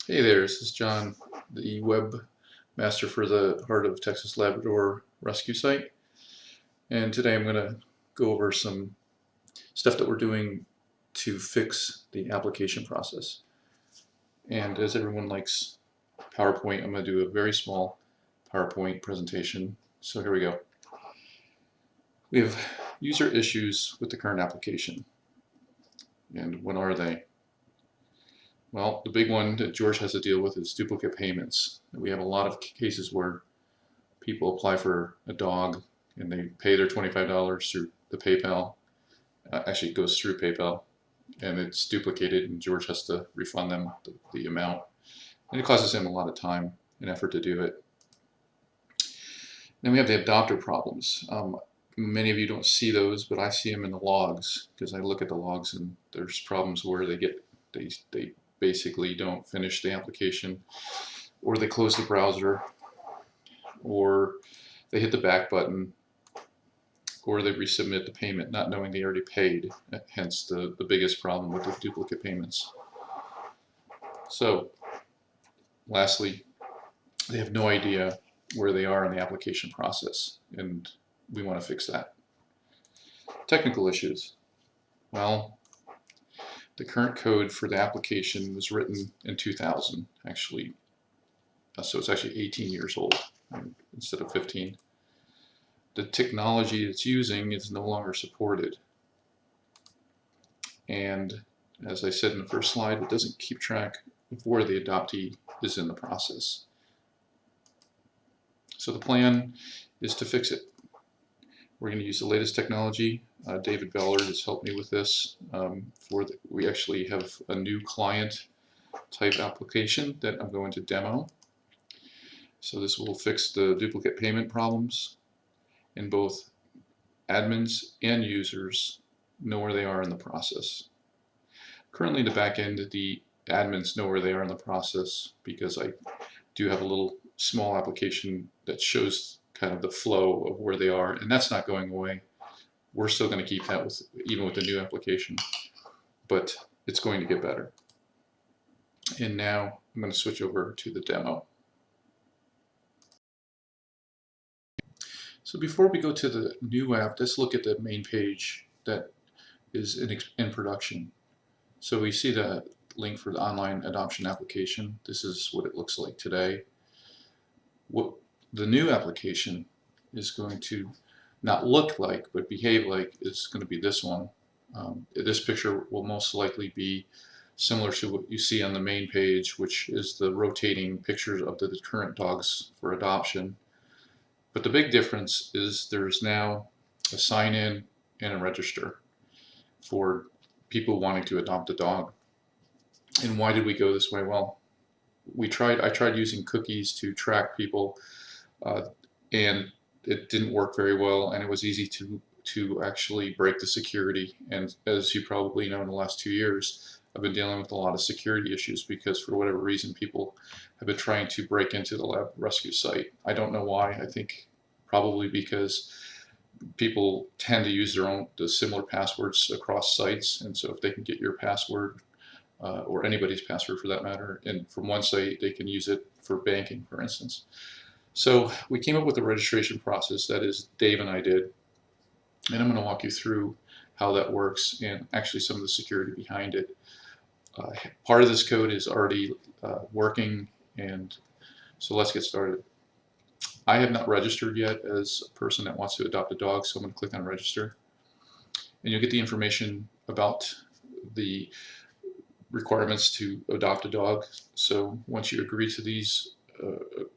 Hey there, this is John, the webmaster for the Heart of Texas Labrador Rescue Site. And today I'm going to go over some stuff that we're doing to fix the application process. And as everyone likes PowerPoint, I'm going to do a very small PowerPoint presentation. So here we go. We have user issues with the current application. And what are they? Well, the big one that George has to deal with is duplicate payments. We have a lot of cases where people apply for a dog and they pay their $25 through the PayPal. Actually, it goes through PayPal and it's duplicated, and George has to refund them the amount. And it causes him a lot of time and effort to do it. Then we have the adopter problems. Many of you don't see those, but I see them in the logs because I look at the logs, and there's problems where they basically don't finish the application, or they close the browser, or they hit the back button, or they resubmit the payment not knowing they already paid, hence the biggest problem with the duplicate payments. So lastly, they have no idea where they are in the application process, and we want to fix that. Technical issues. Well, the current code for the application was written in 2000, actually, so it's actually 18 years old instead of 15. The technology it's using is no longer supported. And as I said in the first slide, it doesn't keep track of where the adoptee is in the process. So the plan is to fix it. We're going to use the latest technology. David Ballard has helped me with this. We actually have a new client type application that I'm going to demo. So this will fix the duplicate payment problems, and both admins and users know where they are in the process. Currently in the back end, the admins know where they are in the process because I do have a little small application that shows kind of the flow of where they are, and that's not going away. We're still going to keep that even with the new application, but it's going to get better. And now I'm going to switch over to the demo. So before we go to the new app, let's look at the main page that is in production. So we see the link for the online adoption application. This is what it looks like today. What the new application is going to not look like, but behave like, is going to be this one. This picture will most likely be similar to what you see on the main page, which is the rotating pictures of the current dogs for adoption. But the big difference is there's now a sign in and a register for people wanting to adopt a dog. And why did we go this way? Well, I tried using cookies to track people, and it didn't work very well, and it was easy to actually break the security. And as you probably know, in the last 2 years, I've been dealing with a lot of security issues because for whatever reason, people have been trying to break into the lab rescue site. I don't know why. I think probably because people tend to use the similar passwords across sites, and so if they can get your password, or anybody's password for that matter, and from one site, they can use it for banking, for instance. So we came up with a registration process that is Dave and I did, and I'm going to walk you through how that works and actually some of the security behind it. Part of this code is already working, and so let's get started. I have not registered yet as a person that wants to adopt a dog, so I'm going to click on register, and you'll get the information about the requirements to adopt a dog. So once you agree to these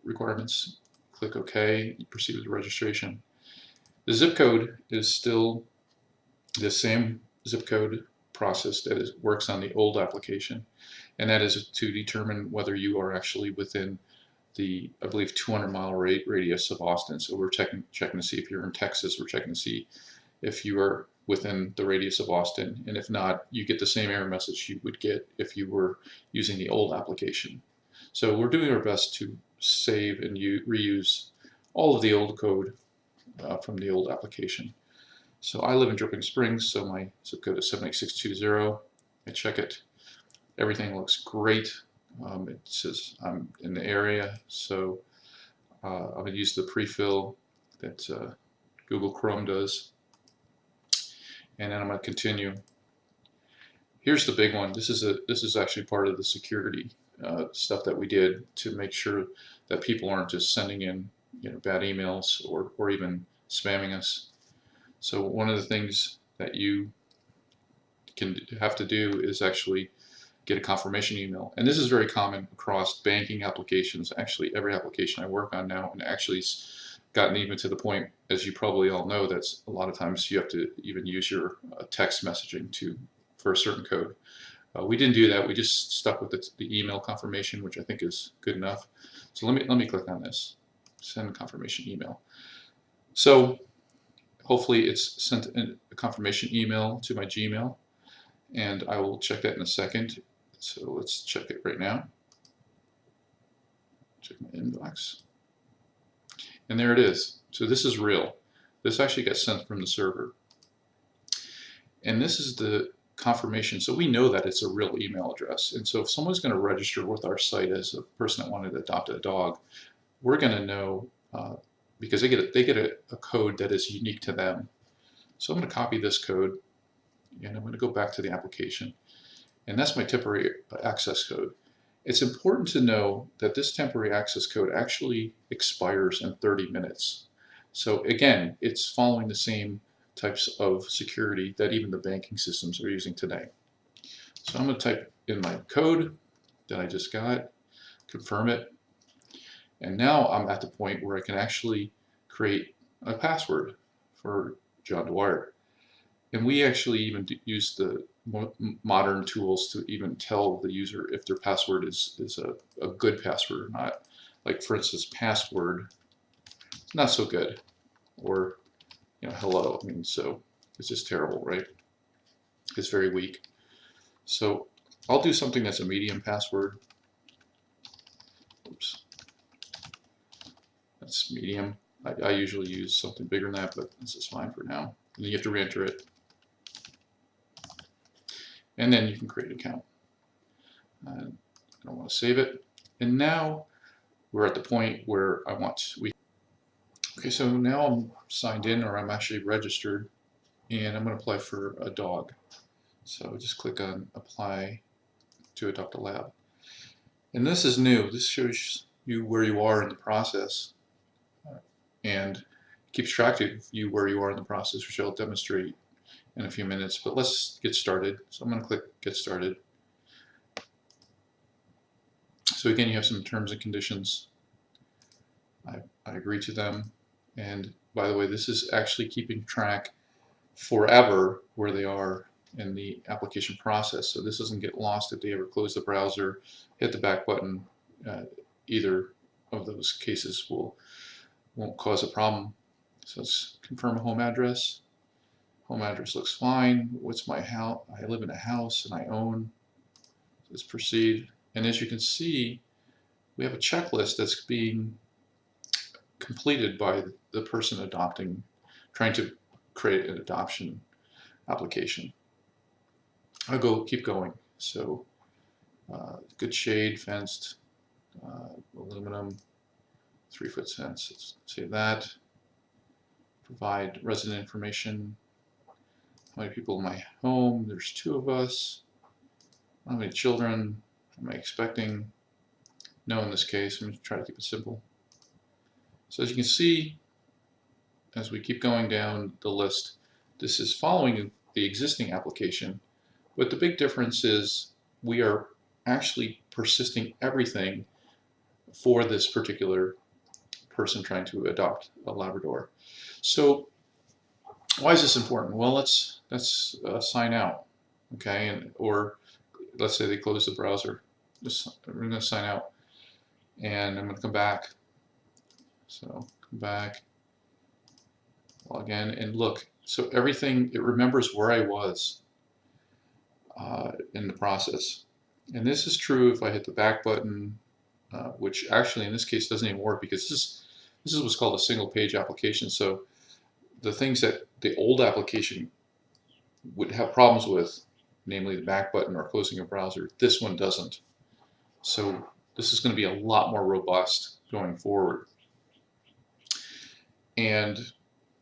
requirements, click OK, you proceed with the registration. The zip code is still the same zip code process that works on the old application, and that is to determine whether you are actually within the, I believe, 200-mile radius of Austin. So we're checking to see if you're in Texas. We're checking to see if you are within the radius of Austin, and if not, you get the same error message you would get if you were using the old application. So we're doing our best to save and reuse all of the old code from the old application. So I live in Dripping Springs, so my zip code is 78620. I check it. Everything looks great. It says I'm in the area, so I'm going to use the pre-fill that Google Chrome does, and then I'm going to continue. Here's the big one. This is actually part of the security stuff that we did to make sure that people aren't just sending in bad emails or even spamming us. So one of the things that you can have to do is actually get a confirmation email. And this is very common across banking applications, actually every application I work on now, and actually it's gotten even to the point, as you probably all know, that's a lot of times you have to even use your text messaging for a certain code. We didn't do that. We just stuck with the email confirmation, which I think is good enough. So let me click on this, send confirmation email. So hopefully it's sent a confirmation email to my Gmail, and I will check that in a second. So let's check it right now. Check my inbox. And there it is. So this is real. This actually got sent from the server. And this is the confirmation. So we know that it's a real email address. And so if someone's going to register with our site as a person that wanted to adopt a dog, we're going to know because they get a code that is unique to them. So I'm going to copy this code, and I'm going to go back to the application. And that's my temporary access code. It's important to know that this temporary access code actually expires in 30 minutes. So again, it's following the same types of security that even the banking systems are using today. So I'm going to type in my code that I just got, confirm it, and now I'm at the point where I can actually create a password for John Dwyer. And we actually even use the modern tools to even tell the user if their password is a good password or not. Like for instance, password, not so good, or hello. I mean, so it's just terrible, right? It's very weak. So I'll do something that's a medium password. Oops, that's medium. I usually use something bigger than that, but this is fine for now. And you have to re-enter it. And then you can create an account. I don't want to save it. And now we're at the point where okay, so now I'm signed in, or I'm actually registered, and I'm going to apply for a dog. So just click on apply to adopt a lab. And this is new. This shows you where you are in the process and keeps track of you where you are in the process, which I'll demonstrate in a few minutes, but let's get started. So I'm going to click get started. So again, you have some terms and conditions. I agree to them, and by the way, this is actually keeping track forever where they are in the application process, so this doesn't get lost if they ever close the browser, hit the back button. Either of those cases won't cause a problem. So let's confirm a home address. Home address looks fine. What's my house? I live in a house and I own. Let's proceed. And as you can see, we have a checklist that's being completed by the person trying to create an adoption application. I'll keep going. So good shade, fenced, aluminum, 3-foot fence. Let's save that. Provide resident information. How many people in my home? There's 2 of us. How many children am I expecting? No, in this case. I'm going to try to keep it simple. So as you can see, as we keep going down the list, this is following the existing application, but the big difference is we are actually persisting everything for this particular person trying to adopt a Labrador. So why is this important? Well, let's sign out, okay, or let's say they close the browser. We're going to sign out, and I'm going to come back. So come back, log in, and look. So everything, it remembers where I was in the process. And this is true if I hit the back button, which actually in this case doesn't even work because this is what's called a single page application. So the things that the old application would have problems with, namely the back button or closing a browser, this one doesn't. So this is going to be a lot more robust going forward. And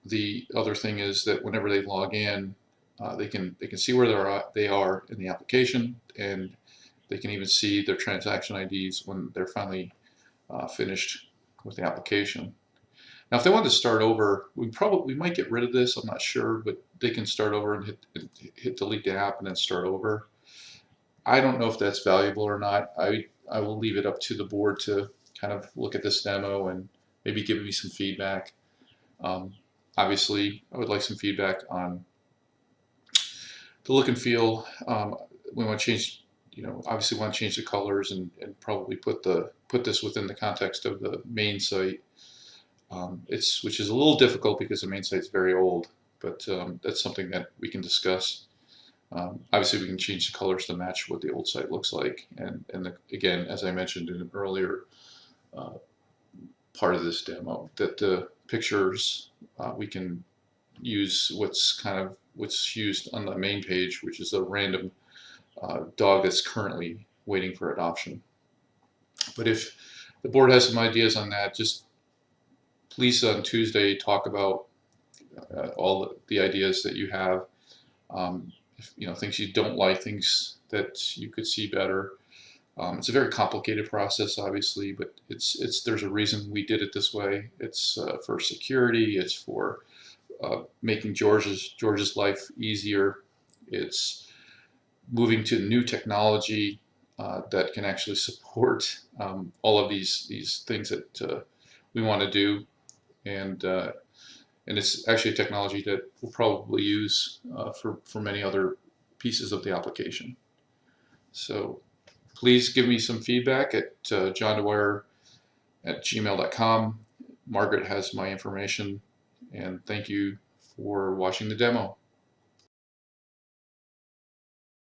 the other thing is that whenever they log in, they can see where they are in the application, and they can even see their transaction IDs when they're finally finished with the application. Now, if they want to start over, we might get rid of this. I'm not sure, but they can start over and hit delete the app and then start over. I don't know if that's valuable or not. I will leave it up to the board to kind of look at this demo and maybe give me some feedback. Um, Obviously, I would like some feedback on the look and feel. We want to change, obviously want to change the colors and probably put this within the context of the main site. Which is a little difficult because the main site is very old, but that's something that we can discuss. Obviously, we can change the colors to match what the old site looks like, and again, as I mentioned in an earlier part of this demo, that the pictures we can use what's used on the main page, which is a random dog that's currently waiting for adoption. But if the board has some ideas on that, just please on Tuesday talk about all the ideas that you have. Things you don't like, things that you could see better. It's a very complicated process, obviously, but there's a reason we did it this way. It's for security. It's for making George's life easier. It's moving to new technology that can actually support all of these things that we want to do, and it's actually a technology that we'll probably use for many other pieces of the application. So please give me some feedback at johndewire@gmail.com. Margaret has my information, and thank you for watching the demo.